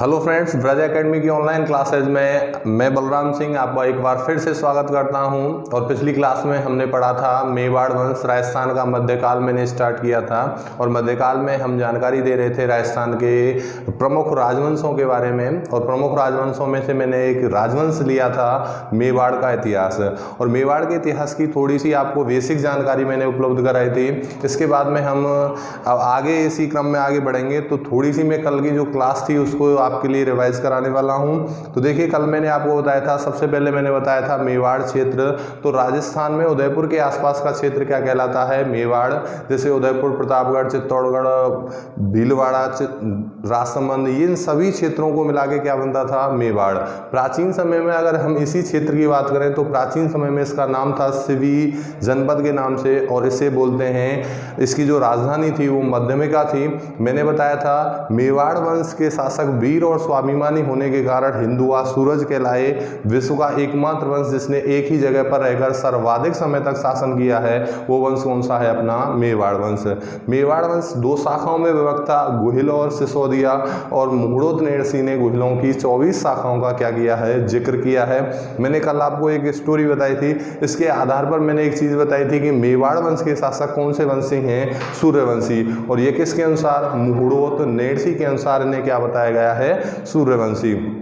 Hello friends, Braj academy की online classes में मैं बलराम सिंह आपका एक बार फिर से स्वागत करता हूं। और पिछली क्लास में हमने पढ़ा था मेवाड़ वंश, राजस्थान का मध्यकाल मैंने स्टार्ट किया था। और मध्यकाल में हम जानकारी दे रहे थे राजस्थान के प्रमुख राजवंशों के बारे में। और प्रमुख राजवंशों में से मैंने एक राजवंश लिया था मेवाड़ का इतिहास। और मेवाड़ के इतिहास की थोड़ी सी आपको बेसिक जानकारी मैंने उपलब्ध कराई थी। इसके बाद में हम आगे इसी क्रम में आगे बढ़ेंगे। तो थोड़ी सी मैं कल की जो क्लास थी उसको आपके लिए रिवाइज कराने वाला हूं। तो देखिए, कल मैंने आपको बताया था, सबसे पहले मैंने बताया था मेवाड़ क्षेत्र। तो राजस्थान में उदयपुर के आसपास का क्षेत्र क्या कहलाता है? मेवाड़। जैसे उदयपुर, प्रतापगढ़, चित्तौड़गढ़, भीलवाड़ा, राजसमंद, इन सभी क्षेत्रों को मिला के क्या बनता था? मेवाड़। प्राचीन समय में अगर हम इसी क्षेत्र की बात करें तो प्राचीन समय में इसका नाम था सिवी जनपद के नाम से। और इसे बोलते हैं, इसकी जो राजधानी थी वो मध्यमिका थी। मैंने बताया था मेवाड़ वंश के शासक वीर और स्वाभिमानी होने के कारण हिंदुआ सूरज कहलाए। विश्व का एकमात्र वंश जिसने एक ही जगह पर रहकर सर्वाधिक समय तक शासन किया है वो वंश कौन सा है? अपना मेवाड़ वंश। मेवाड़ वंश दो शाखाओं में विभक्त था, गुहिल और सिसोदिया। और मुगड़ोत नेरसी ने गुहिलों की 24 शाखाओं का क्या किया है? जिक्र किया है। मैंने कल आपको एक स्टोरी बताई थी, इसके आधार पर मैंने एक चीज बताई थी कि मेवाड़ वंश के शासक कौन से वंशी हैं? सूर्यवंशी। और ये किसके अनुसार? मुगड़ोत नेरसी के अनुसार इन्हें क्या बताया गया है? सूर्यवंशी।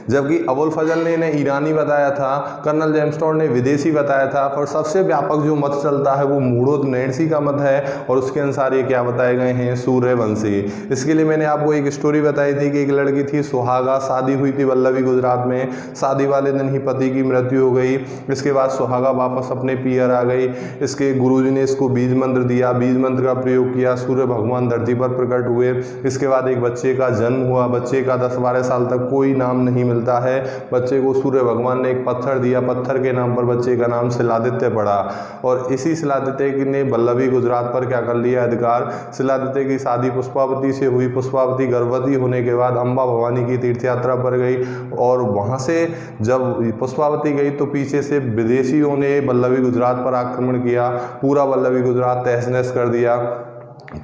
जबकि अबुल फजल ने इन्हें ईरानी बताया था, कर्नल जेम्सटोन ने विदेशी बताया था। पर सबसे व्यापक जो मत चलता है वो मुगड़ोत नेरसी का मत है। और उसके अनुसार ये क्या बताए गए हैं? सूर्यवंशी। इसके लिए मैंने आपको एक स्टोरी बताई थी कि एक लड़की थी सुहागा, शादी हुई थी वल्लभी गुजरात में। शादी वाले दिन ही पति की मृत्यु हो गई। इसके बाद सुहागा वापस अपने पियर आ गई। इसके गुरुजी ने इसको बीज मंत्र दिया, बीज मंत्र का प्रयोग किया, सूर्य भगवान धरती पर प्रकट हुए। इसके बाद एक बच्चे का जन्म हुआ। बच्चे का 10-12 साल तक कोई नाम नहीं मिलता है। बच्चे को सूर्य भगवान ने एक पत्थर दिया, पत्थर के नाम पर बच्चे का नाम शिलादित्य पड़ा। और इसी शिलादित्य ने वल्लभी गुजरात पर क्या कर लिया? अधिकार। शिलादित्य की शादी पुष्पावती से हुई। पुष्पावती गर्भवती होने के बाद अम्बा भवानी की तीर्थ यात्रा पर गई। और वहां से जब पुष्पावती गई तो पीछे से विदेशियों ने वल्लभी गुजरात पर आक्रमण किया, पूरा वल्लभी गुजरात तहस नहस कर दिया।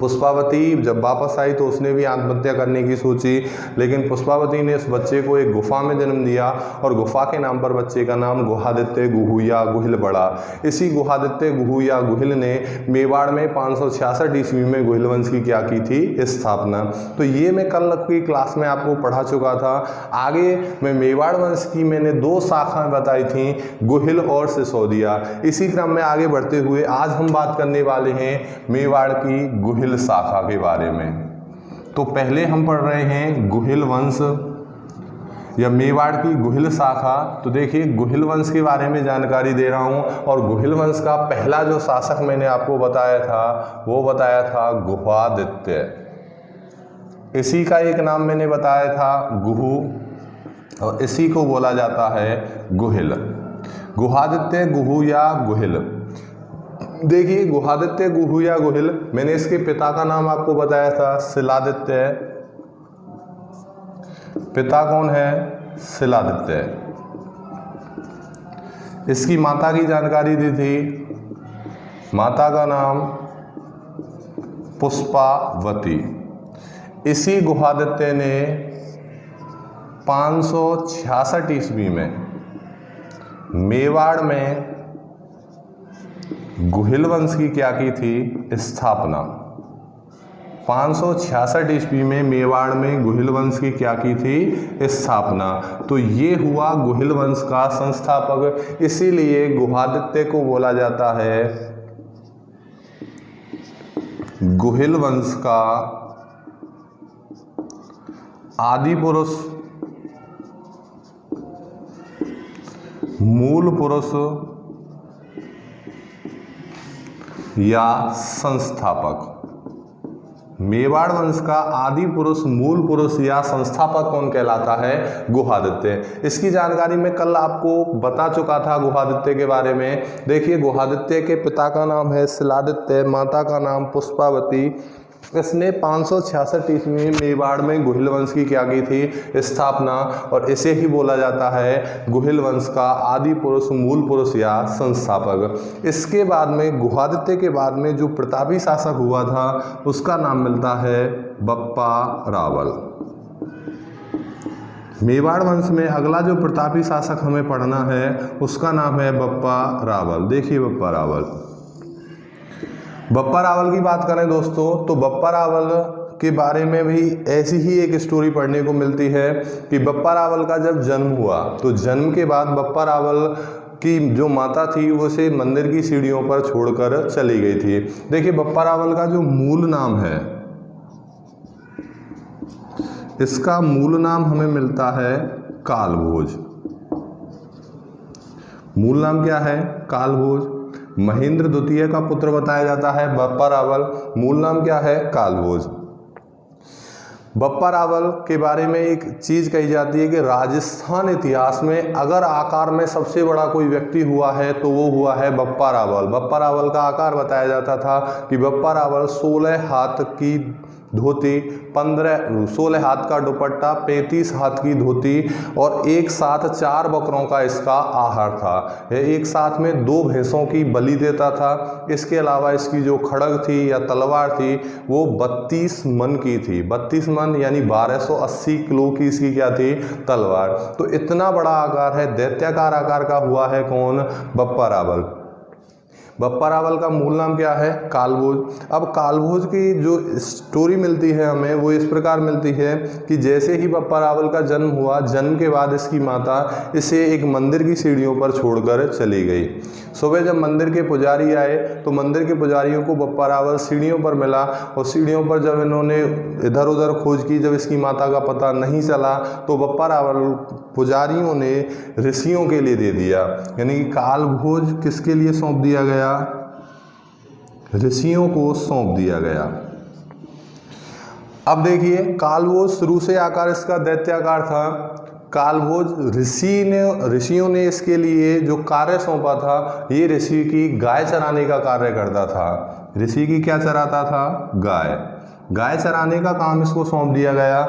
पुष्पावती जब वापस आई तो उसने भी आत्महत्या करने की सोची, लेकिन पुष्पावती ने उस बच्चे को एक गुफा में जन्म दिया। और गुफा के नाम पर बच्चे का नाम गुहादित्य गुहू या गुहिल पड़ा। इसी गुहादित्य गुहू या गुहिल ने मेवाड़ में 566 ईस्वी में गुहिल वंश की क्या की थी? स्थापना। तो ये मैं कल की क्लास में आपको पढ़ा चुका था। आगे मैं मेवाड़ वंश की मैंने 2 शाखाएं बताई थी, गुहिल और सिसोदिया। इसी क्रम में आगे बढ़ते हुए आज हम बात करने वाले हैं मेवाड़ की गुहिल शाखा के बारे में। तो पहले हम पढ़ रहे हैं गुहिल वंश या मेवाड़ की गुहिल शाखा। तो देखिए, गुहिल वंश के बारे में जानकारी दे रहा हूं। और गुहिल वंश का पहला जो शासक मैंने आपको बताया था वो बताया था गुहादित्य। इसी का एक नाम मैंने बताया था गुहू, और इसी को बोला जाता है गुहिल। गुहादित्य गुहू या गुहिल। देखिए, गुहादित्य गुहू या गुहिल, मैंने इसके पिता का नाम आपको बताया था शिलादित्य। पिता कौन है? शिलादित्य। इसकी माता की जानकारी दी थी, माता का नाम पुष्पावती। इसी गुहादित्य ने 566 ईस्वी में मेवाड़ में गुहिल वंश की क्या की थी? स्थापना। 566 ईस्वी में मेवाड़ में गुहिल वंश की क्या की थी? स्थापना। तो ये हुआ गुहिल वंश का संस्थापक। इसीलिए गुहादित्य को बोला जाता है गुहिल वंश का आदि पुरुष, मूल पुरुष या संस्थापक। मेवाड़ वंश का आदि पुरुष, मूल पुरुष या संस्थापक कौन कहलाता है? गुहादित्य। इसकी जानकारी मैं कल आपको बता चुका था गुहादित्य के बारे में। देखिए, गुहादित्य के पिता का नाम है शिलादित्य, माता का नाम पुष्पावती। इसने 566 ईस्वी में मेवाड़ में गुहिल वंश की क्या की थी? स्थापना। और इसे ही बोला जाता है गुहिल वंश का आदि पुरुष, मूल पुरुष या संस्थापक। इसके बाद में गुहादित्य के बाद में जो प्रतापी शासक हुआ था उसका नाम मिलता है बप्पा रावल। मेवाड़ वंश में अगला जो प्रतापी शासक हमें पढ़ना है उसका नाम है बप्पा रावल। देखिए बप्पा रावल, बप्पा रावल की बात करें दोस्तों तो बप्पा रावल के बारे में भी ऐसी ही एक स्टोरी पढ़ने को मिलती है कि बप्पा रावल का जब जन्म हुआ तो जन्म के बाद बप्पा रावल की जो माता थी वो उसे मंदिर की सीढ़ियों पर छोड़कर चली गई थी। देखिए बप्पा रावल का जो मूल नाम है, इसका मूल नाम हमें मिलता है कालभोज। मूल नाम क्या है? कालभोज। महेंद्र द्वितीय का पुत्र बताया जाता है बप्पा रावल। मूल नाम क्या है? कालभोज। बप्पा रावल के बारे में एक चीज़ कही जाती है कि राजस्थान इतिहास में अगर आकार में सबसे बड़ा कोई व्यक्ति हुआ है तो वो हुआ है बप्पा रावल। बप्पा रावल का आकार बताया जाता था कि बप्पा रावल 16 हाथ की धोती, 16 हाथ का दुपट्टा, 35 हाथ की धोती और एक साथ 4 बकरों का इसका आहार था। यह एक साथ में 2 भैंसों की बलि देता था। इसके अलावा इसकी जो खड़ग थी या तलवार थी वो 32 मन की थी। 32 मन यानी 1280 किलो की इसकी क्या थी? तलवार। तो इतना बड़ा आकार है, दैत्याकार आकार का हुआ है कौन? बप्पा रावल। बप्पा रावल का मूल नाम क्या है? कालभोज। अब कालभोज की जो स्टोरी मिलती है हमें वो इस प्रकार मिलती है कि जैसे ही बप्पा रावल का जन्म हुआ, जन्म के बाद इसकी माता इसे एक मंदिर की सीढ़ियों पर छोड़कर चली गई। सुबह जब मंदिर के पुजारी आए तो मंदिर के पुजारियों को बप्पा रावल सीढ़ियों पर मिला और सीढ़ियों पर जब इन्होंने इधर उधर खोज की, जब इसकी माता का पता नहीं चला तो बप्पा रावल पुजारियों ने ऋषियों के लिए दे दिया। यानी कि कालभोज किसके लिए सौंप दिया गया? ऋषियों को सौंप दिया गया। अब देखिए कालभोज शुरू से आकार इसका दैत्याकार था। कालभोज ऋषियों ने इसके लिए जो कार्य सौंपा था, ये ऋषि की गाय चराने का कार्य करता था। ऋषि की क्या चराता था? गाय चराने का काम इसको सौंप दिया गया।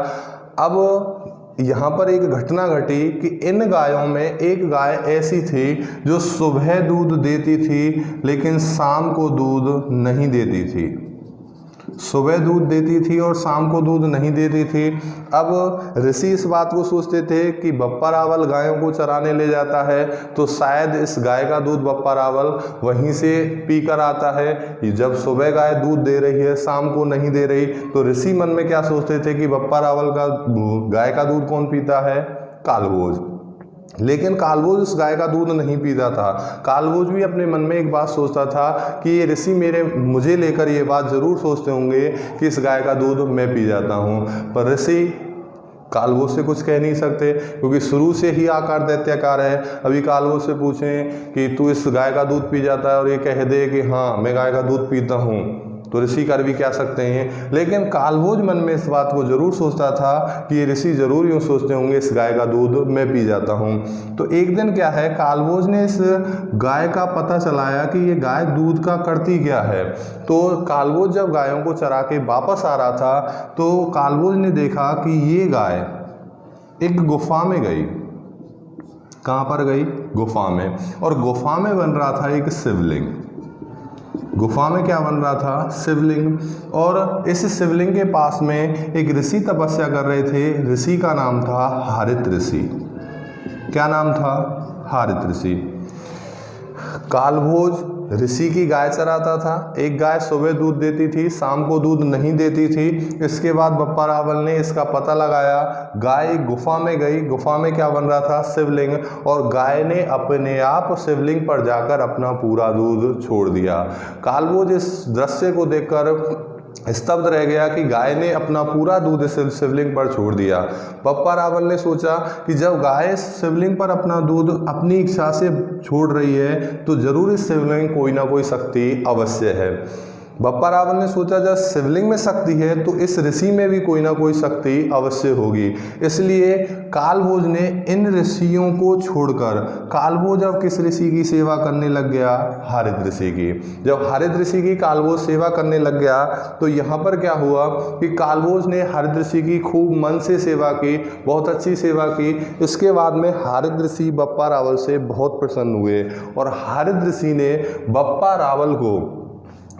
अब यहाँ पर एक घटना घटी कि इन गायों में एक गाय ऐसी थी जो सुबह दूध देती थी लेकिन शाम को दूध नहीं देती थी। सुबह दूध देती थी और शाम को दूध नहीं देती थी। अब ऋषि इस बात को सोचते थे कि बप्पा रावल गायों को चराने ले जाता है तो शायद इस गाय का दूध बप्पा रावल वहीं से पी कर आता है। जब सुबह गाय दूध दे रही है, शाम को नहीं दे रही, तो ऋषि मन में क्या सोचते थे कि बप्पा रावल का गाय का दूध कौन पीता है? कालभोज। लेकिन कालभोज उस गाय का दूध नहीं पीता था। कालभोज भी अपने मन में एक बात सोचता था कि ये ऋषि मुझे लेकर ये बात ज़रूर सोचते होंगे कि इस गाय का दूध मैं पी जाता हूँ, पर ऋषि कालभोज से कुछ कह नहीं सकते क्योंकि शुरू से ही आकार दैत्याकार है। अभी कालभोज से पूछें कि तू इस गाय का दूध पी जाता है और ये कह दे कि हाँ मैं गाय का दूध पीता हूँ, तो ऋषि कर भी क्या सकते हैं। लेकिन कालभोज मन में इस बात को जरूर सोचता था कि ये ऋषि जरूर यूँ सोचते होंगे इस गाय का दूध मैं पी जाता हूँ। तो एक दिन क्या है, कालभोज ने इस गाय का पता चलाया कि ये गाय दूध का करती क्या है। तो कालभोज जब गायों को चरा के वापस आ रहा था तो कालभोज ने देखा कि ये गाय एक गुफा में गई। कहाँ पर गई? गुफा में। और गुफा में बन रहा था एक शिवलिंग। गुफा में क्या बन रहा था? शिवलिंग। और इस शिवलिंग के पास में एक ऋषि तपस्या कर रहे थे। ऋषि का नाम था हारित ऋषि। क्या नाम था? हारित ऋषि। कालभोज ऋषि की गाय चराता था। एक गाय सुबह दूध देती थी, शाम को दूध नहीं देती थी। इसके बाद बप्पा रावल ने इसका पता लगाया। गाय गुफा में गई। गुफा में क्या बन रहा था? शिवलिंग। और गाय ने अपने आप शिवलिंग पर जाकर अपना पूरा दूध छोड़ दिया। कालभोज इस दृश्य को देखकर स्तब्ध रह गया कि गाय ने अपना पूरा दूध इस शिवलिंग पर छोड़ दिया। बप्पा रावल ने सोचा कि जब गाय शिवलिंग पर अपना दूध अपनी इच्छा से छोड़ रही है तो जरूर इस शिवलिंग में कोई ना कोई शक्ति अवश्य है। बप्पा रावल ने सोचा जब शिवलिंग में शक्ति है तो इस ऋषि में भी कोई ना कोई शक्ति अवश्य होगी। इसलिए कालभोज ने इन ऋषियों को छोड़कर कालभोज अब किस ऋषि की सेवा करने लग गया? हारित ऋषि की। जब हारित ऋषि की कालभोज सेवा करने लग गया तो यहाँ पर क्या हुआ कि कालभोज ने हारित ऋषि की खूब मन से सेवा की, बहुत अच्छी सेवा की। इसके बाद में हारित ऋषि बप्पा रावल से बहुत प्रसन्न हुए और हारित ऋषि ने बप्पा रावल को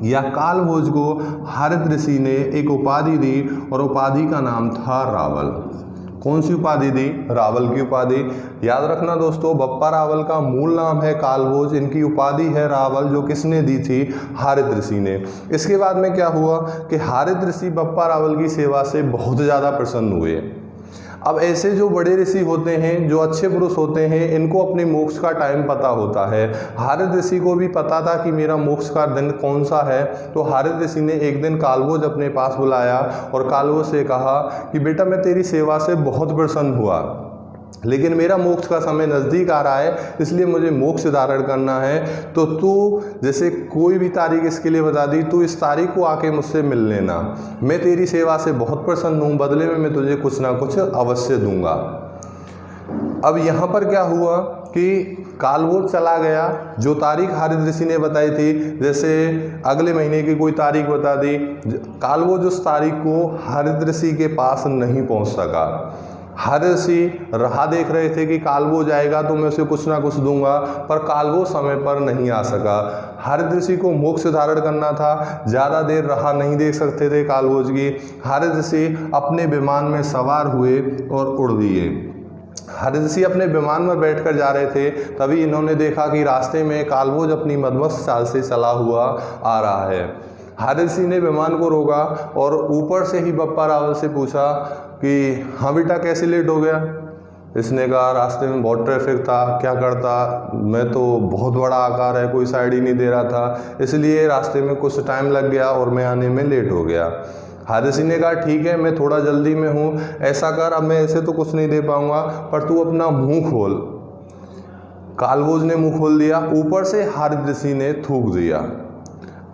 या कालभोज को हारित ऋषि ने एक उपाधि दी और उपाधि का नाम था रावल। कौन सी उपाधि दी? रावल की उपाधि। याद रखना दोस्तों, बप्पा रावल का मूल नाम है कालभोज, इनकी उपाधि है रावल, जो किसने दी थी? हारित ऋषि ने। इसके बाद में क्या हुआ कि हारित ऋषि बप्पा रावल की सेवा से बहुत ज़्यादा प्रसन्न हुए। अब ऐसे जो बड़े ऋषि होते हैं, जो अच्छे पुरुष होते हैं, इनको अपने मोक्ष का टाइम पता होता है। हारित ऋषि को भी पता था कि मेरा मोक्ष का दिन कौन सा है। तो हारित ऋषि ने एक दिन कालभोज अपने पास बुलाया और कालभोज से कहा कि बेटा, मैं तेरी सेवा से बहुत प्रसन्न हुआ, लेकिन मेरा मोक्ष का समय नज़दीक आ रहा है, इसलिए मुझे मोक्ष धारण करना है। तो तू जैसे कोई भी तारीख इसके लिए बता दी, तू इस तारीख को आके मुझसे मिल लेना। मैं तेरी सेवा से बहुत प्रसन्न हूँ, बदले में मैं तुझे कुछ ना कुछ अवश्य दूंगा। अब यहाँ पर क्या हुआ कि कालभोज चला गया। जो तारीख हारित ऋषि ने बताई थी, जैसे अगले महीने की कोई तारीख बता दी, कालभोज उस तारीख को हारित ऋषि के पास नहीं पहुँच सका। हारित ऋषि राह देख रहे थे कि कालभोज आएगा तो मैं उसे कुछ ना कुछ दूंगा, पर कालभोज समय पर नहीं आ सका। हारित ऋषि को मोक्ष धारण करना था, ज़्यादा देर राह नहीं देख सकते थे कालभोज की। हारित ऋषि अपने विमान में सवार हुए और उड़ दिए। हारित ऋषि अपने विमान में बैठकर जा रहे थे, तभी इन्होंने देखा कि रास्ते में कालभोज अपनी मदमस्त चाल से चला हुआ आ रहा है। हारित ऋषि ने विमान को रोका और ऊपर से ही बप्पा रावल से पूछा कि हाँ बेटा, कैसे लेट हो गया? इसने कहा, रास्ते में बहुत ट्रैफिक था, क्या करता, मैं तो बहुत बड़ा आकार है, कोई साइड ही नहीं दे रहा था, इसलिए रास्ते में कुछ टाइम लग गया और मैं आने में लेट हो गया। हारित ऋषि ने कहा, ठीक है, मैं थोड़ा जल्दी में हूँ, ऐसा कर, अब मैं ऐसे तो कुछ नहीं दे पाऊँगा, पर तू अपना मुँह खोल। कालभोज ने मुँह खोल दिया। ऊपर से हारित ऋषि ने थूक दिया।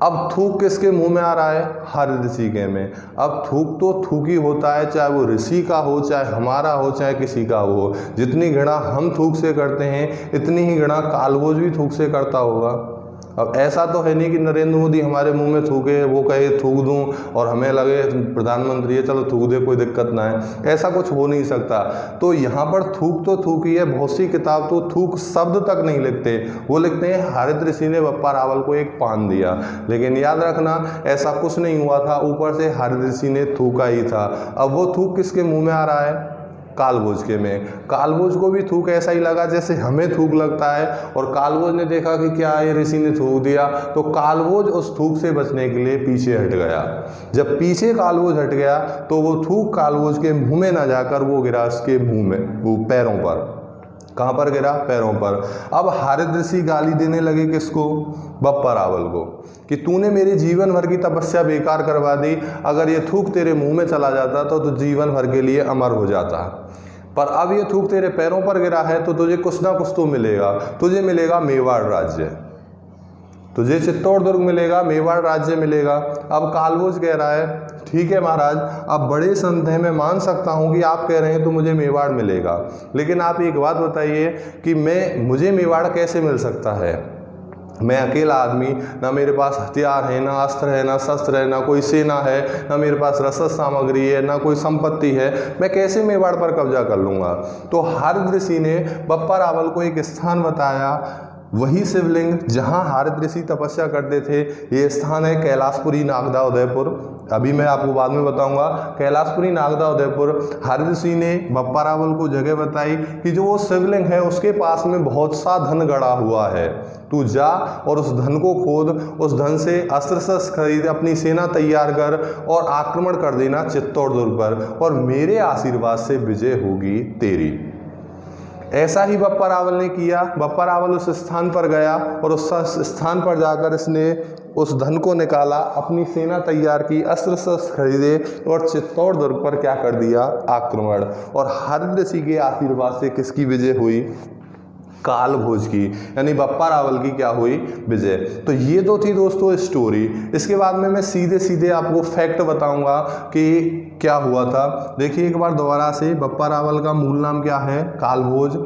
अब थूक किसके मुंह में आ रहा है? हारित ऋषि के में। अब थूक तो थूक ही होता है, चाहे वो ऋषि का हो, चाहे हमारा हो, चाहे किसी का हो। जितनी घृणा हम थूक से करते हैं, इतनी ही घृणा कालभोज भी थूक से करता होगा। अब ऐसा तो है नहीं कि नरेंद्र मोदी हमारे मुंह में थूके, वो कहे थूक दूं और हमें लगे प्रधानमंत्री है, चलो थूक दे, कोई दिक्कत ना है। ऐसा कुछ हो नहीं सकता। तो यहाँ पर थूक तो थूक ही है। बहुत सी किताब तो थूक शब्द तक नहीं लिखते, वो लिखते हैं हारित ऋषि ने बप्पा रावल को एक पान दिया। लेकिन याद रखना, ऐसा कुछ नहीं हुआ था, ऊपर से हारित ऋषि ने थूका ही था। अब वो थूक किसके मुँह में आ रहा है? कालभोज के में। कालभोज को भी थूक ऐसा ही लगा जैसे हमें थूक लगता है, और कालभोज ने देखा कि क्या ये ऋषि ने थूक दिया, तो कालभोज उस थूक से बचने के लिए पीछे हट गया। जब पीछे कालभोज हट गया तो वो थूक कालभोज के मुंह में ना जाकर वो गिरा उसके मुंह में, वो पैरों पर। कहाँ पर गिरा? पैरों पर। अब हारित ऋषि गाली देने लगे किसको? बप्पा रावल को, कि तूने मेरे जीवन भर की तपस्या बेकार करवा दी। अगर ये थूक तेरे मुंह में चला जाता तो जीवन भर के लिए अमर हो जाता, पर अब ये थूक तेरे पैरों पर गिरा है तो तुझे कुछ ना कुछ तो मिलेगा। तुझे मिलेगा मेवाड़ राज्य, तुझे चित्तौड़ दुर्ग मिलेगा, मेवाड़ राज्य मिलेगा। अब कालभोज कह रहा है, ठीक है महाराज, आप बड़े संत हैं, मैं मान सकता हूँ कि आप कह रहे हैं तो मुझे मेवाड़ मिलेगा, लेकिन आप एक बात बताइए कि मुझे मेवाड़ कैसे मिल सकता है? मैं अकेला आदमी, ना मेरे पास हथियार है, ना अस्त्र है, ना शस्त्र है, ना कोई सेना है, ना मेरे पास रसद सामग्री है, ना कोई संपत्ति है, मैं कैसे मेवाड़ पर कब्जा कर लूँगा? तो हारित ऋषि ने बप्पा रावल को एक स्थान बताया, वही शिवलिंग जहाँ हारित ऋषि तपस्या करते थे। ये स्थान है कैलाशपुरी नागदा उदयपुर। अभी मैं आपको बाद में बताऊंगा। कैलाशपुरी नागदा उदयपुर। हारित ऋषि ने बप्पा रावल को जगह बताई कि जो वो शिवलिंग है उसके पास में बहुत सा धन गड़ा हुआ है, तू जा और उस धन को खोद, उस धन से अस्त्र शस्त्र खरीद, अपनी सेना तैयार कर और आक्रमण कर देना चित्तौड़ दुर्ग पर, और मेरे आशीर्वाद से विजय होगी तेरी। ऐसा ही बप्पा रावल ने किया। बप्पा रावल उस स्थान पर गया और उस स्थान पर जाकर इसने उस धन को निकाला, अपनी सेना तैयार की, अस्त्र शस्त्र खरीदे और चित्तौड़ दुर्ग पर क्या कर दिया? आक्रमण। और हारित ऋषि के आशीर्वाद से किसकी विजय हुई? कालभोज की, यानी बप्पा रावल की क्या हुई? विजय। तो ये तो थी दोस्तों स्टोरी। इसके बाद में मैं सीधे सीधे आपको फैक्ट बताऊंगा कि क्या हुआ था। देखिए एक बार दोबारा से, बप्पा रावल का मूल नाम क्या है? कालभोज।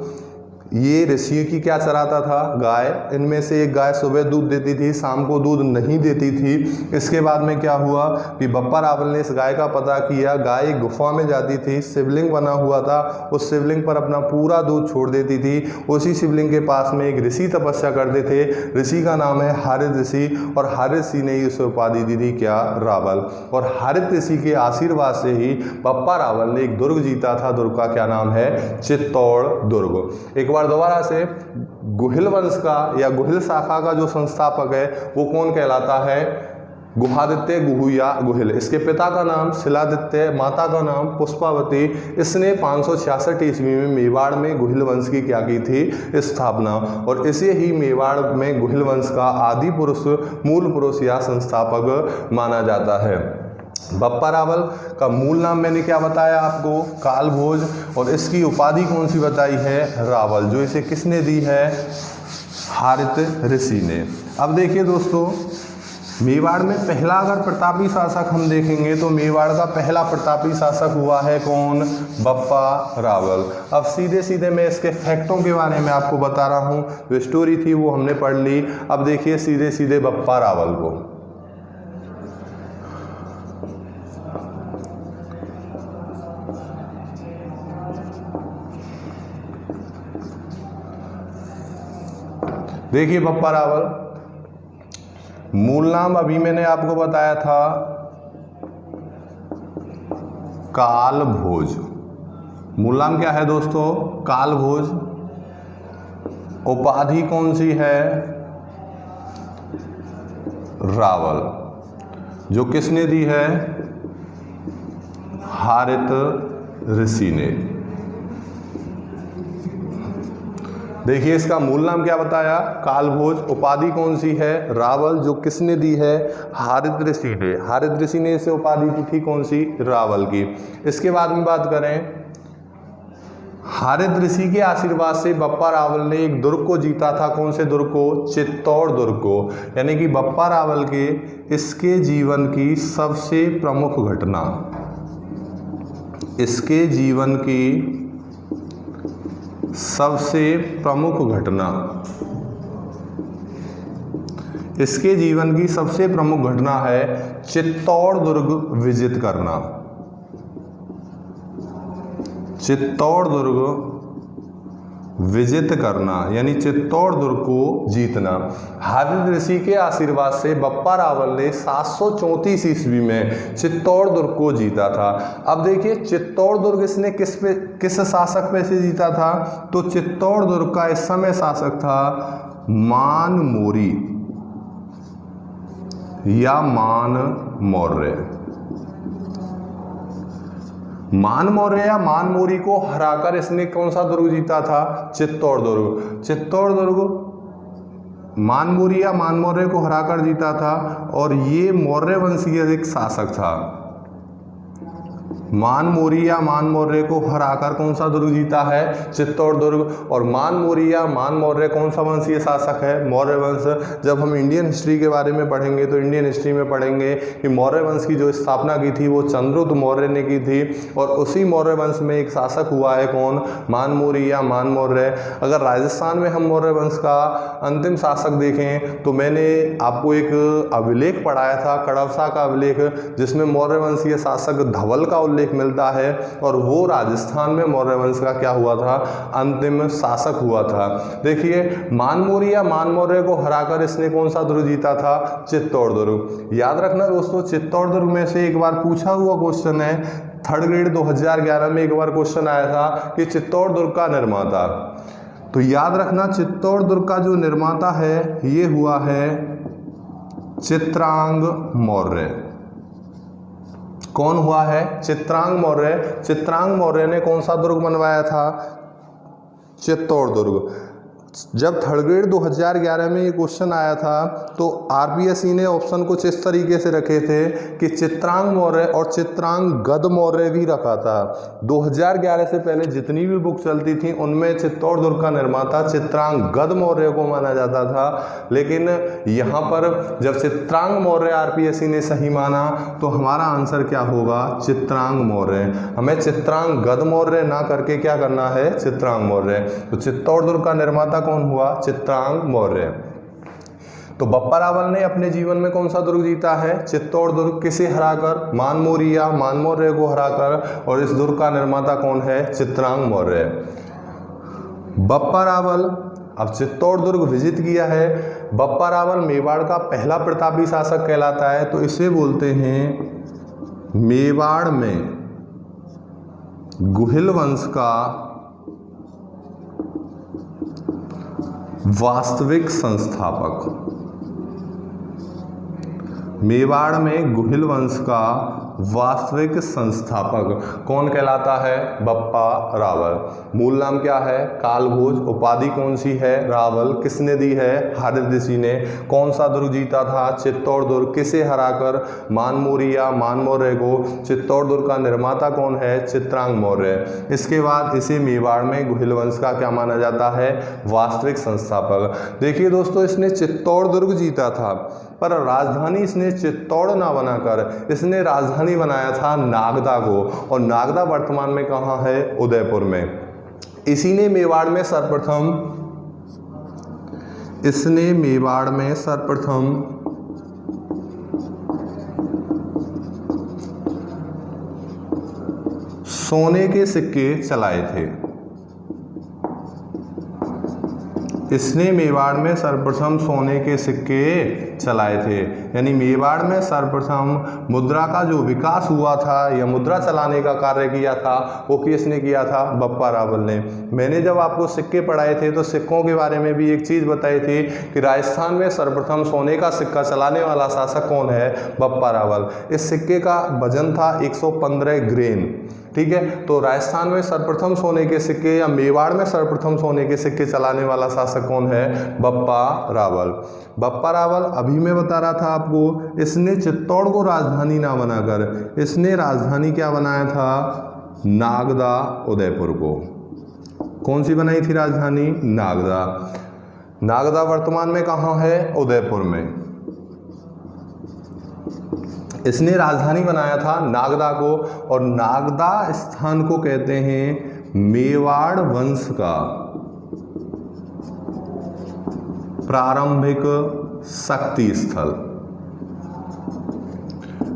ये ऋषियों की क्या चराता था, गाय। इनमें से एक गाय सुबह दूध देती थी, शाम को दूध नहीं देती थी। इसके बाद में क्या हुआ कि बप्पा रावल ने इस गाय का पता किया। गाय एक गुफा में जाती थी, शिवलिंग बना हुआ था, उस शिवलिंग पर अपना पूरा दूध छोड़ देती थी। उसी शिवलिंग के पास में एक ऋषि तपस्या करते थे, ऋषि का नाम है हारित ऋषि, और हारित ऋषि ने ही उसे उपाधि दी थी क्या, रावल। और हारित ऋषि के आशीर्वाद से ही बप्पा रावल ने एक दुर्ग जीता था, दुर्ग का क्या नाम है, चित्तौड़ दुर्ग। एक बार दोबारा से, गुहिल वंश का या गुहिल शाखा का जो संस्थापक है वो कौन कहलाता है, गुहादित्य गुहुया गुहिल। इसके पिता का नाम शिलादित्य, माता का नाम पुष्पावती। इसने 566 ईस्वी में मेवाड़ में गुहिल वंश की क्या की थी, स्थापना। और इसे ही मेवाड़ में गुहिल वंश का आदि पुरुष, मूल पुरुष या संस्थापक माना जाता है। बप्पा रावल का मूल नाम मैंने क्या बताया आपको, कालभोज, और इसकी उपाधि कौन सी बताई है, रावल, जो इसे किसने दी है, हारित ऋषि ने। अब देखिए दोस्तों, मेवाड़ में पहला अगर प्रतापी शासक हम देखेंगे तो मेवाड़ का पहला प्रतापी शासक हुआ है कौन, बप्पा रावल। अब सीधे सीधे मैं इसके फैक्टों के बारे में आपको बता रहा हूँ, जो स्टोरी थी वो हमने पढ़ ली। अब देखिए सीधे सीधे बप्पा रावल को, देखिए बप्पा रावल, मूल नाम अभी मैंने आपको बताया था कालभोज। मूल नाम क्या है दोस्तों, कालभोज। उपाधि कौन सी है, रावल, जो किसने दी है, हारित ऋषि ने। देखिए इसका मूल नाम क्या बताया, कालभोज। उपाधि कौन सी है, रावल, जो किसने दी है, हारित ऋषि ने। हारित ऋषि ने इसे उपाधि दी थी कौन सी, रावल की। इसके बाद में बात करें, हारित ऋषि के आशीर्वाद से बप्पा रावल ने एक दुर्ग को जीता था, कौन से दुर्ग को, चित्तौड़ दुर्ग को। यानी कि बप्पा रावल के इसके जीवन की सबसे प्रमुख घटना, इसके जीवन की सबसे प्रमुख घटना, इसके जीवन की सबसे प्रमुख घटना है चित्तौड़ दुर्ग विजित करना। चित्तौड़ दुर्ग विजित करना यानी चित्तौड़ दुर्ग को जीतना। हारित ऋषि के आशीर्वाद से बप्पा रावल ने 734 ईस्वी में चित्तौड़ दुर्ग को जीता था। अब देखिए चित्तौड़ दुर्ग इसने किस शासक पे से जीता था, तो चित्तौड़ दुर्ग का इस समय शासक था मानमोरी या मानमौर्य। मानमौर्य या मानमोरी को हराकर इसने कौन सा दुर्ग जीता था, चित्तौड़ दुर्ग। चित्तौड़ दुर्ग मानमोरी या मानमौर्य को हराकर जीता था, और ये मौर्य वंशीय एक शासक था। मानमोरी या मानमौर्य को हराकर कौन सा दुर्ग जीता है, चित्तौड़ दुर्ग। और मानमोरी या मानमौर्य कौन सा वंशीय शासक है, मौर्य वंश। जब हम इंडियन हिस्ट्री के बारे में पढ़ेंगे तो इंडियन हिस्ट्री में पढ़ेंगे कि मौर्य वंश की जो स्थापना की थी वो चंद्रगुप्त मौर्य ने की थी, और उसी मौर्य वंश में एक शासक हुआ है कौन, मानमोरी या मानमौर्य। अगर राजस्थान में हम मौर्य वंश का अंतिम शासक देखें तो मैंने आपको एक अभिलेख पढ़ाया था, कड़वसा का अभिलेख, जिसमें मौर्य वंशीय शासक धवल का उल्लेख मिलता है, और वो राजस्थान में मौर्य वंश का क्या हुआ था, अंतिम शासक हुआ था। देखिए मानमोरी या मानमौर्य को हराकर इसने कौन सा दुर्ग जीता था, चित्तौड़ दुर्ग। याद रखना दोस्तों, चित्तौड़ दुर्ग में से एक बार पूछा हुआ क्वेश्चन है, थर्ड ग्रेड 2011 में एक बार क्वेश्चन आया था कि चित्तौड़ दुर्ग का निर्माता। तो याद रखना चित्तौड़ दुर्ग का जो निर्माता है ये हुआ है चित्रांग मौर्य। कौन हुआ है, चित्रांग मौर्य। चित्रांग मौर्य ने कौन सा दुर्ग बनवाया था, चित्तौड़ दुर्ग। जब थर्ड ग्रेड 2011 में ये क्वेश्चन आया था तो आरपीएससी ने ऑप्शन कुछ इस तरीके से रखे थे कि चित्रांग मौर्य और चित्रांग गद मौर्य भी रखा था। 2011 से पहले जितनी भी बुक चलती थी उनमें चित्तौड़ दुर्ग का निर्माता चित्रांग गद मौर्य को माना जाता था, लेकिन यहाँ पर जब चित्रांग मौर्य आरपीएससी ने सही माना तो हमारा आंसर क्या होगा, चित्रांग मौर्य। हमें चित्रांग गद मौर्य ना करके क्या करना है, चित्रांग मौर्य। तो चित्तौड़ दुर्ग का निर्माता कौन हुआ, चित्रांग मौर्य। तो बप्पा रावल ने अपने जीवन में कौन सा दुर्ग जीता है, चित्तौड़ दुर्ग। किसे हराकर, मानमोरिया मानमौर्य को हराकर, और इस दुर्ग का निर्माता कौन है, चित्रांग मौर्य। बप्पा रावल अब चित्तौड़ दुर्ग विजिट किया है। बप्पा रावल मेवाड़ का पहला प्रतापी शासक कहलाता है, तो इसे बोलते हैं मेवाड़ में गुहिल वंश का वास्तविक संस्थापक। मेवाड़ में गुहिल वंश का वास्तविक संस्थापक कौन कहलाता है, बप्पा रावल। मूल नाम क्या है, कालभोज। उपाधि कौन सी है, रावल। किसने दी है, हारिद ऋषि ने। कौन सा दुर्ग जीता था, चित्तौड़ दुर्ग। किसे हराकर, मानमोरिया मानमौर्य को। चित्तौड़ दुर्ग का निर्माता कौन है, चित्रांग मौर्य। इसके बाद इसे मेवाड़ में गुहिल वंश का क्या माना जाता है, वास्तविक संस्थापक। देखिए दोस्तों, इसने चित्तौड़ दुर्ग जीता था पर राजधानी इसने चित्तौड़ ना बनाकर इसने राजधानी बनाया था नागदा को, और नागदा वर्तमान में कहाँ है, उदयपुर में। इसी ने मेवाड़ में सर्वप्रथम सोने के सिक्के चलाए थे। इसने मेवाड़ में सर्वप्रथम सोने के सिक्के चलाए थे, यानी मेवाड़ में सर्वप्रथम मुद्रा का जो विकास हुआ था या मुद्रा चलाने का कार्य किया था वो किसने किया था, बप्पा रावल ने। मैंने जब आपको सिक्के पढ़ाए थे तो सिक्कों के बारे में भी एक चीज़ बताई थी कि राजस्थान में सर्वप्रथम सोने का सिक्का चलाने वाला शासक कौन है, बप्पा रावल। इस सिक्के का वजन था 115 ग्रेन। ठीक है, तो राजस्थान में सर्वप्रथम सोने के सिक्के या मेवाड़ में सर्वप्रथम सोने के सिक्के चलाने वाला शासक कौन है, बप्पा रावल। बप्पा रावल अभी मैं बता रहा था आपको, इसने चित्तौड़ को राजधानी ना बनाकर इसने राजधानी क्या बनाया था, नागदा उदयपुर को। कौन सी बनाई थी राजधानी, नागदा। नागदा वर्तमान में कहाँ है, उदयपुर में। इसने राजधानी बनाया था नागदा को, और नागदा स्थान को कहते हैं मेवाड़ वंश का प्रारंभिक शक्ति स्थल।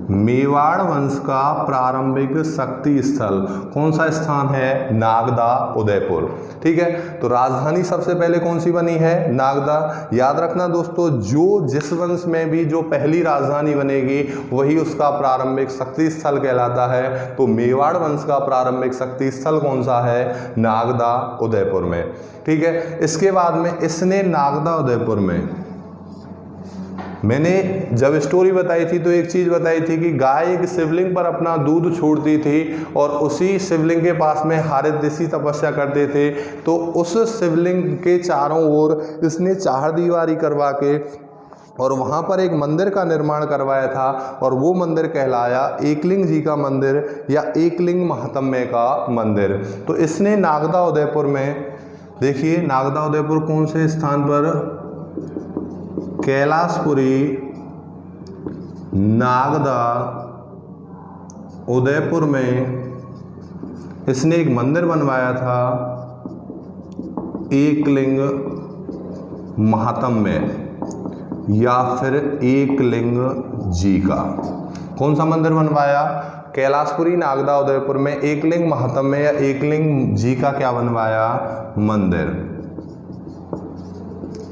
मेवाड़ वंश का प्रारंभिक शक्ति स्थल कौन सा स्थान है, नागदा उदयपुर। ठीक है, तो राजधानी सबसे पहले कौन सी बनी है, नागदा। याद रखना दोस्तों, जिस वंश में भी जो पहली राजधानी बनेगी वही उसका प्रारंभिक शक्ति स्थल कहलाता है। तो मेवाड़ वंश का प्रारंभिक शक्ति स्थल कौन सा है, नागदा उदयपुर में। ठीक है, इसके बाद में इसने नागदा उदयपुर में, मैंने जब स्टोरी बताई थी तो एक चीज़ बताई थी कि गाय एक शिवलिंग पर अपना दूध छोड़ती थी और उसी शिवलिंग के पास में हारिद ऋषि तपस्या करते थे। तो उस शिवलिंग के चारों ओर इसने चारदीवारी करवा के और वहाँ पर एक मंदिर का निर्माण करवाया था, और वो मंदिर कहलाया एकलिंग जी का मंदिर या एकलिंग महात्म्य का मंदिर। तो इसने नागदा उदयपुर में, देखिए नागदा उदयपुर कौन से स्थान पर, कैलाशपुरी नागदा उदयपुर में इसने एक मंदिर बनवाया था एकलिंग महात्म्य या फिर एकलिंग जी का। कौन सा मंदिर बनवाया, कैलाशपुरी नागदा उदयपुर में एकलिंग महात्म्य या एकलिंग जी का क्या बनवाया, मंदिर।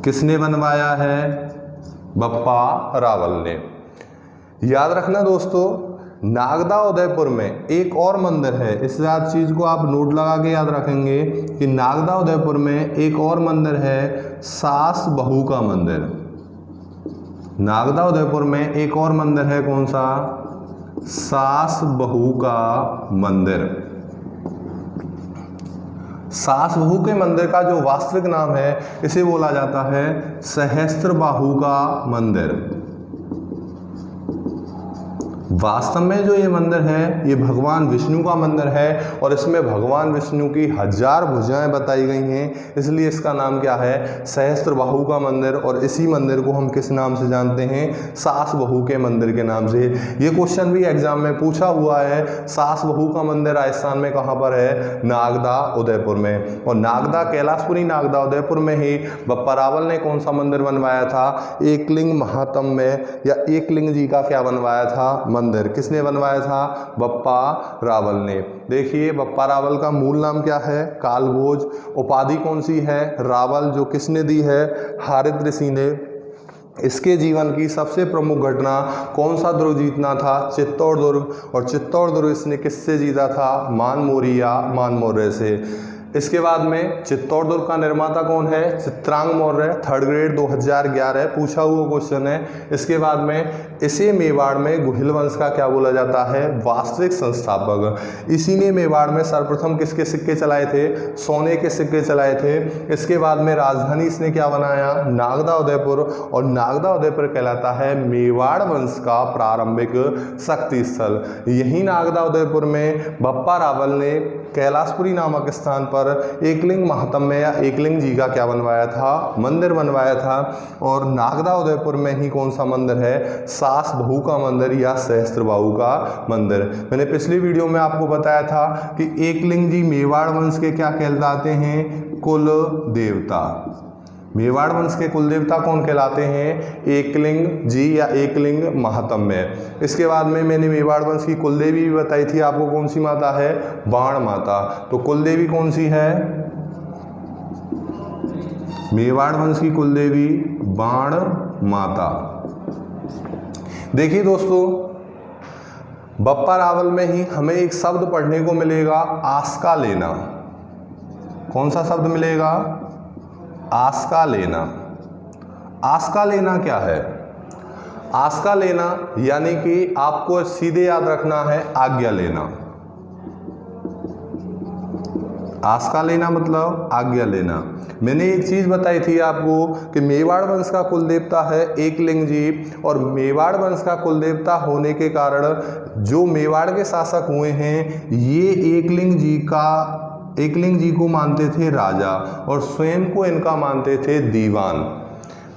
किसने बनवाया है, बप्पा रावल ने। याद रखना दोस्तों, नागदा उदयपुर में एक और मंदिर है, इस चीज़ को आप नोट लगा के याद रखेंगे कि नागदा उदयपुर में एक और मंदिर है, सास बहू का मंदिर। नागदा उदयपुर में एक और मंदिर है, कौन सा, सास बहू का मंदिर। सास बहू के मंदिर का जो वास्तविक नाम है इसे बोला जाता है सहस्त्रबाहु का मंदिर। वास्तव में जो ये मंदिर है ये भगवान विष्णु का मंदिर है और इसमें भगवान विष्णु की 1000 भुजाएं बताई गई हैं, इसलिए इसका नाम क्या है, सहस्त्रबाहु का मंदिर। और इसी मंदिर को हम किस नाम से जानते हैं, सास बहू के मंदिर के नाम से। ये क्वेश्चन भी एग्जाम में पूछा हुआ है। सास बहू का मंदिर राजस्थान में कहाँ पर है, नागदा उदयपुर में। और नागदा कैलाशपुरी नागदा उदयपुर में ही बप्पा रावल ने कौन सा मंदिर बनवाया था, एकलिंग महात्म में, या एकलिंग जी का क्या बनवाया था, मंदिर। किसने बनवाया था, बप्पा रावल ने। देखिए बप्पा रावल का मूल नाम क्या है, कालभोज। उपाधि कौन सी है, रावल, जो किसने दी है, हारित ऋषि ने। इसके जीवन की सबसे प्रमुख घटना कौन सा दुर्ग जीतना था, चित्तौड़ दुर्ग। और चित्तौड़ दुर्ग इसने किससे जीता था, मानमोरी या मानमौर्य से। इसके बाद में चित्तौड़ दुर्ग का निर्माता कौन है, चित्रांग मौर्य, 3rd ग्रेड 2011 पूछा हुआ क्वेश्चन है। इसके बाद में इसे मेवाड़ में गुहिल वंश का क्या बोला जाता है, वास्तविक संस्थापक। इसी ने मेवाड़ में सर्वप्रथम किसके सिक्के चलाए थे, सोने के सिक्के चलाए थे। इसके बाद में राजधानी इसने क्या बनाया, नागदा उदयपुर। और नागदा उदयपुर कहलाता है मेवाड़ वंश का प्रारंभिक शक्ति स्थल। यही नागदा उदयपुर में बप्पा रावल ने कैलाशपुरी नामक स्थान पर एकलिंग महात्म या एकलिंग जी का क्या बनवाया था, मंदिर बनवाया था। और नागदा उदयपुर में ही कौन सा मंदिर है, सास बहू का मंदिर या सहस्त्रबाहु का मंदिर। मैंने पिछली वीडियो में आपको बताया था कि एकलिंग जी मेवाड़ वंश के क्या कहलाते हैं, कुल देवता। मेवाड़ वंश के कुल देवता कौन कहलाते हैं, एकलिंग जी या एकलिंग महात्म्य। इसके बाद में मैंने मेवाड़ वंश की कुलदेवी भी बताई थी आपको, कौन सी माता है, बाण माता। तो कुलदेवी कौन सी है, मेवाड़ वंश की कुलदेवी बाण माता। देखिए दोस्तों, बप्पा रावल में ही हमें एक शब्द पढ़ने को मिलेगा, आस्का लेना। कौन सा शब्द मिलेगा, आस्का लेना। आस्का लेना क्या है, आस्का लेना यानी कि आपको सीधे याद रखना है, आज्ञा लेना। आस्का लेना मतलब आज्ञा लेना। मैंने एक चीज बताई थी आपको कि मेवाड़ वंश का कुल देवता है एकलिंग जी। और मेवाड़ वंश का कुल देवता होने के कारण जो मेवाड़ के शासक हुए हैं ये एकलिंग जी को मानते थे राजा और स्वयं को इनका मानते थे दीवान।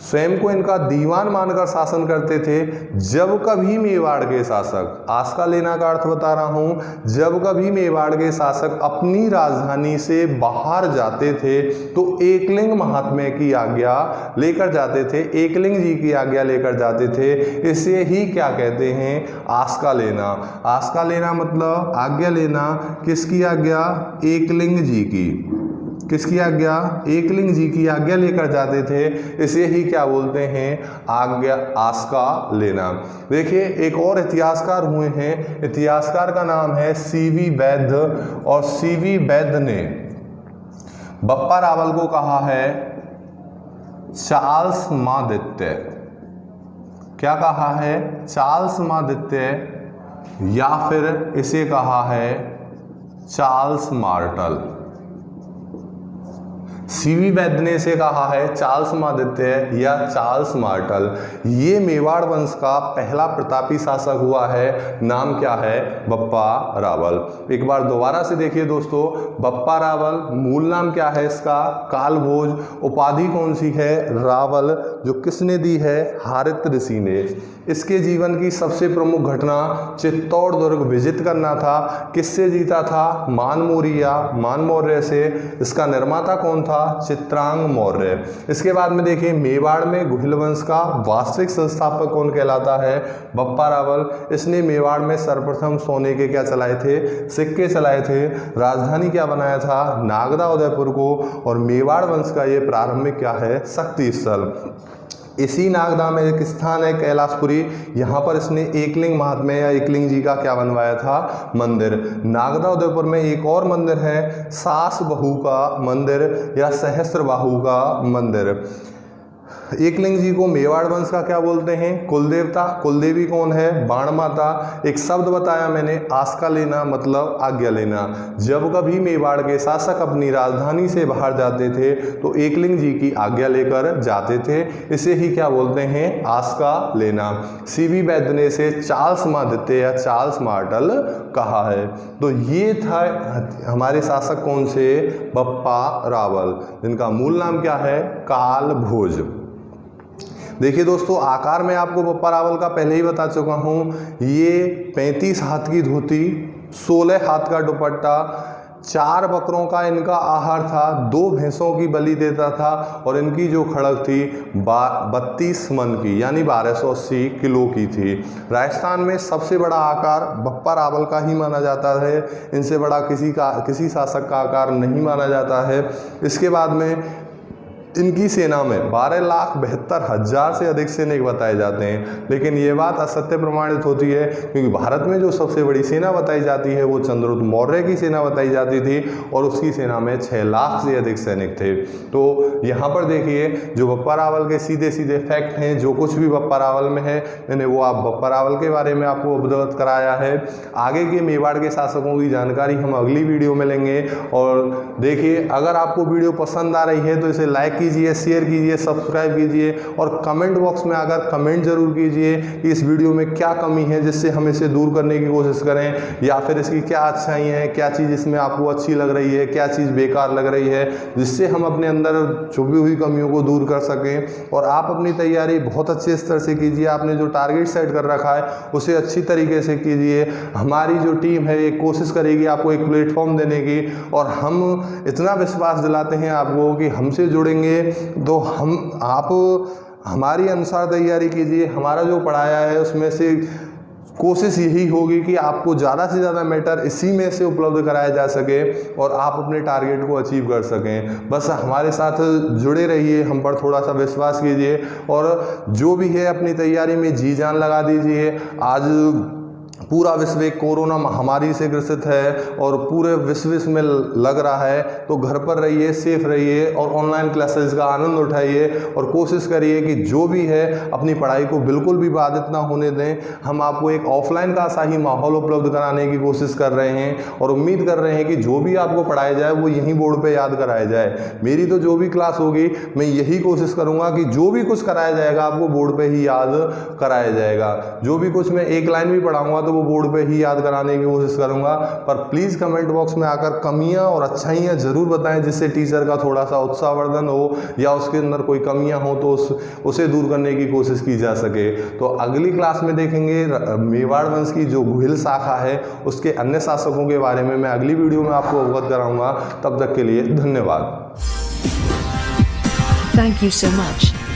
स्वयं को इनका दीवान मानकर शासन करते थे। जब कभी मेवाड़ के शासक, आस्का लेना का अर्थ बता रहा हूं, जब कभी मेवाड़ के शासक अपनी राजधानी से बाहर जाते थे तो एकलिंग महात्म्य की आज्ञा लेकर जाते थे, एकलिंग जी की आज्ञा लेकर जाते थे। इसे ही क्या कहते हैं, आस्का लेना। आस्का लेना मतलब आज्ञा लेना। किसकी आज्ञा, एकलिंग जी की। किसकी आज्ञा, एकलिंग जी की आज्ञा लेकर जाते थे। इसे ही क्या बोलते हैं, आज्ञा, आस्का लेना। देखिए एक और इतिहासकार हुए हैं, इतिहासकार का नाम है सीवी वैद्य। और सीवी वैद्य ने बप्पा रावल को कहा है चार्ल्स मादित्य। क्या कहा है, चार्ल्स मादित्य, या फिर इसे कहा है चार्ल्स मार्टल। सीवी वैद्य ने इसे कहा है चार्ल्स मादित्य या चार्ल्स मार्टल। ये मेवाड़ वंश का पहला प्रतापी शासक हुआ है। नाम क्या है, बप्पा रावल। एक बार दोबारा से देखिए दोस्तों, बप्पा रावल मूल नाम क्या है इसका, कालभोज। उपाधि कौन सी है, रावल, जो किसने दी है, हारित ऋषि ने। इसके जीवन की सबसे प्रमुख घटना चित्तौड़ दुर्ग विजित करना था। किससे जीता था, मानमोरी या मानमौर्य से। इसका निर्माता कौन था, चित्रांग मौर्य। इसके बाद में देखिए मेवाड़ में गुहिल वंश का वास्तविक संस्थापक कौन कहलाता है, बप्पा रावल। इसने मेवाड़ में सर्वप्रथम सोने के क्या चलाए थे, सिक्के चलाए थे। राजधानी क्या बनाया था, नागदा उदयपुर को। और मेवाड़ वंश का ये प्रारंभिक क्या है, शक्ति स्थल। इसी नागदा में एक स्थान है कैलाशपुरी, यहाँ पर इसने एकलिंग महात्म्य या एकलिंग जी का क्या बनवाया था, मंदिर। नागदा उदयपुर में एक और मंदिर है, सास बहू का मंदिर या सहस्त्रबाहु का मंदिर। एकलिंग जी को मेवाड़ वंश का क्या बोलते हैं? कुलदेवता। कुलदेवी कौन है? बाण माता। एक शब्द बताया मैंने, आस्का लेना मतलब आज्ञा लेना। जब कभी मेवाड़ के शासक अपनी राजधानी से बाहर जाते थे तो एकलिंग जी की आज्ञा लेकर जाते थे, इसे ही क्या बोलते हैं? आस्का लेना। सीबी वैद्य ने इसे चार्ल्स मादित्य या चार्ल्स मार्टल कहा है। तो ये था हमारे शासक कौन से? बप्पा रावल, जिनका मूल नाम क्या है? काल भोज। देखिए दोस्तों, आकार में आपको बप्पा रावल का पहले ही बता चुका हूँ। ये 35 हाथ की धोती, 16 हाथ का दुपट्टा, 4 बकरों का इनका आहार था, 2 भैंसों की बलि देता था और इनकी जो खड़क थी 32 मन की यानी 1280 किलो की थी। राजस्थान में सबसे बड़ा आकार बप्पा रावल का ही माना जाता है, इनसे बड़ा किसी शासक का आकार नहीं माना जाता है। इसके बाद में इनकी सेना में 12,72,000 से अधिक सैनिक बताए जाते हैं, लेकिन ये बात असत्य प्रमाणित होती है क्योंकि भारत में जो सबसे बड़ी सेना बताई जाती है वो चंद्रगुप्त मौर्य की सेना बताई जाती थी और उसकी सेना में 6 लाख से अधिक सैनिक थे। तो यहाँ पर देखिए, जो बप्पा रावल के सीधे सीधे फैक्ट हैं, जो कुछ भी बप्पा रावल में है मैंने वो आप बप्पा रावल के बारे में आपको अवगत कराया है। आगे के मेवाड़ के शासकों की जानकारी हम अगली वीडियो में लेंगे। और देखिए, अगर आपको वीडियो पसंद आ रही है तो इसे लाइक कीजिए, शेयर कीजिए, सब्सक्राइब कीजिए और कमेंट बॉक्स में आकर कमेंट जरूर कीजिए कि इस वीडियो में क्या कमी है जिससे हम इसे दूर करने की कोशिश करें, या फिर इसकी क्या अच्छाई हैं, क्या चीज़ इसमें आपको अच्छी लग रही है, क्या चीज़ बेकार लग रही है, जिससे हम अपने अंदर छुपी हुई कमियों को दूर कर सकें। और आप अपनी तैयारी बहुत अच्छे स्तर से कीजिए, आपने जो टारगेट सेट कर रखा है उसे अच्छी तरीके से कीजिए। हमारी जो टीम है ये कोशिश करेगी आपको एक प्लेटफॉर्म देने की, और हम इतना विश्वास दिलाते हैं आपको कि हमसे जुड़ेंगे तो आप हमारी अनुसार तैयारी कीजिए। हमारा जो पढ़ाया है उसमें से कोशिश यही होगी कि आपको ज़्यादा से ज़्यादा मैटर इसी में से उपलब्ध कराया जा सके और आप अपने टारगेट को अचीव कर सकें। बस हमारे साथ जुड़े रहिए, हम पर थोड़ा सा विश्वास कीजिए और जो भी है अपनी तैयारी में जी जान लगा दीजिए। आज पूरा विश्व एक कोरोना महामारी से ग्रसित है और पूरे विश्व में लग रहा है, तो घर पर रहिए, सेफ रहिए और ऑनलाइन क्लासेस का आनंद उठाइए और कोशिश करिए कि जो भी है अपनी पढ़ाई को बिल्कुल भी बाधित ना होने दें। हम आपको एक ऑफलाइन का सा ही माहौल उपलब्ध कराने की कोशिश कर रहे हैं और उम्मीद कर रहे हैं कि जो भी आपको पढ़ाया जाए वो यहीं बोर्ड पर याद कराया जाए। मेरी तो जो भी क्लास होगी मैं यही कोशिश करूँगा कि जो भी कुछ कराया जाएगा आपको बोर्ड पर ही याद कराया जाएगा। जो भी कुछ मैं एक लाइन भी पढ़ाऊँगा तो वो बोर्ड पे ही याद कराने की कोशिश करूंगा। पर प्लीज़ कमेंट बॉक्स में आकर कमियां और अच्छाइयां ज़रूर बताएं, जिससे टीचर का थोड़ा सा उत्साहवर्धन हो या उसके अंदर कोई कमियां हो तो उसे दूर करने की कोशिश की जा सके। तो अगली क्लास में देखेंगे मेवाड़ वंश की जो गुहिल शाखा है उसके अन्य शासकों के बारे में मैं अगली वीडियो में आपको अवगत कराऊंगा। तब तक के लिए धन्यवाद। Thank you so much.